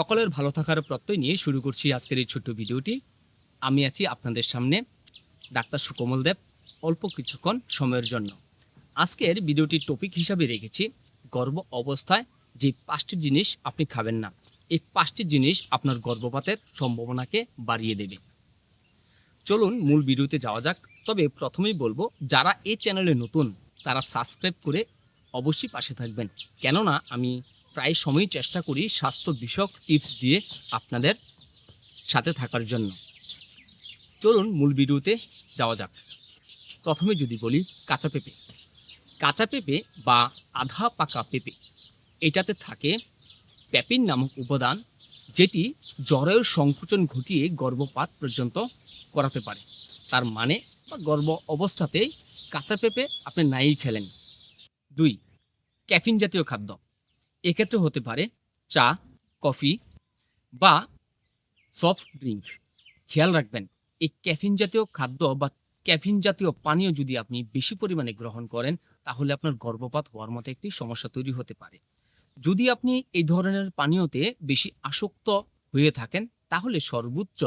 সকলের ভালো থাকার প্রত্যয় নিয়ে শুরু করছি আজকের এই ছোট্ট ভিডিওটি। আমি আছি আপনাদের সামনে ডাক্তার সুকোমল দেব, অল্প কিছুক্ষণ সময়ের জন্য। আজকের ভিডিওটির টপিক হিসাবে রেখেছি গর্ভ অবস্থায় যে 5টি জিনিস আপনি খাবেন না। এই 5টি জিনিস আপনার গর্ভপাতের সম্ভাবনাকে বাড়িয়ে দেবে। চলুন মূল ভিডিওতে যাওয়া যাক। তবে প্রথমেই বলবো, যারা এই চ্যানেলে নতুন তারা সাবস্ক্রাইব করে অবশ্যই পাশে থাকবেন, কেননা আমি প্রায় সময়ই চেষ্টা করি স্বাস্থ্য বিষয়ক টিপস দিয়ে আপনাদের সাথে থাকার জন্য। চলুন মূল ভিডিওতে যাওয়া যাক। প্রথমে যদি বলি কাঁচা পেঁপে বা আধা পাকা পেঁপে, এটাতে থাকে প্যাপিন নামক উপাদান, যেটি জরায়ুর সংকোচন ঘটিয়ে গর্ভপাত পর্যন্ত করাতে পারে। তার মানে গর্ভ অবস্থাতেই কাঁচা পেঁপে আপনি নাই খেলেন। 2. ক্যাফিন জাতীয় খাদ্য, এক্ষেত্রে হতে পারে চা, কফি বা সফট ড্রিঙ্ক। খেয়াল রাখবেন, এই ক্যাফিন জাতীয় খাদ্য বা ক্যাফিন জাতীয় পানীয় যদি আপনি বেশি পরিমাণে গ্রহণ করেন, তাহলে আপনার গর্ভপাত হওয়ার মতো একটি সমস্যা তৈরি হতে পারে। যদি আপনি এই ধরনের পানীয়তে বেশি আসক্ত হয়ে থাকেন, তাহলে সর্বোচ্চ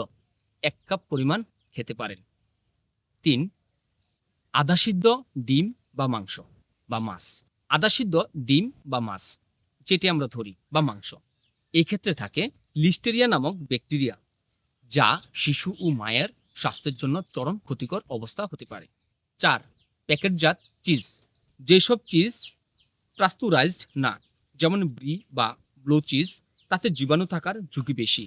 1 কাপ পরিমাণ খেতে পারেন। 3. আধাসিদ্ধ ডিম বা মাংস বা মাছ। আধাসিদ্ধ ডিম বা মাছ যেটি আমরা ধরি বা মাংস, এই ক্ষেত্রে থাকে লিস্টেরিয়া নামক ব্যাকটেরিয়া, যা শিশু ও মায়ের স্বাস্থ্যের জন্য চরম ক্ষতিকর অবস্থা হতে পারে। 4. প্যাকেটজাত চিজ, যেসব চিজ পাস্তুরাইজড না, যেমন ব্রি বা ব্লো চিজ, তাতে জীবাণু থাকার ঝুঁকি বেশি।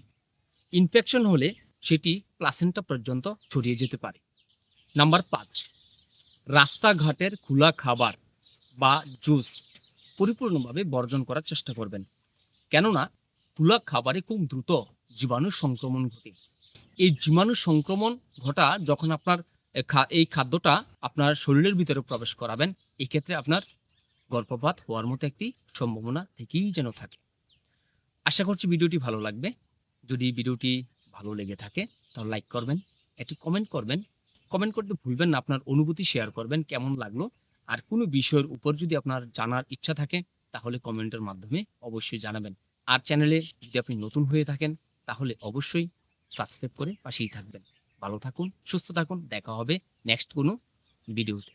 ইনফেকশন হলে সেটি প্লাসেন্টা পর্যন্ত ছড়িয়ে যেতে পারে। নাম্বার 5. রাস্তাঘাটের খোলা খাবার বা জুস পরিপূর্ণভাবে বর্জন করার চেষ্টা করবেন, কেননা খোলা খাবারে খুব দ্রুত জীবাণু সংক্রমণ ঘটে। এই জীবাণু সংক্রমণ ঘটা যখন আপনার এই খাদ্যটা আপনার শরীরের ভিতরে প্রবেশ করাবেন, এই ক্ষেত্রে আপনার গর্ভপাত হওয়ার মতো একটি সম্ভাবনা থেকেই যেন থাকে। আশা করছি ভিডিওটি ভালো লাগবে। যদি ভিডিওটি ভালো লেগে থাকে তাহলে লাইক করবেন, একটু কমেন্ট করবেন। কমেন্ট করতে ভুলবেন না, আপনার অনুভূতি শেয়ার করবেন কেমন লাগলো। আর কোনো বিষয়ের উপর যদি আপনার জানার ইচ্ছা থাকে তাহলে কমেন্টের মাধ্যমে অবশ্যই জানাবেন। আর চ্যানেলে যদি আপনি নতুন হয়ে থাকেন তাহলে অবশ্যই সাবস্ক্রাইব করে পাশেই থাকবেন। ভালো থাকুন, সুস্থ থাকুন, দেখা হবে নেক্সট কোনো ভিডিওতে।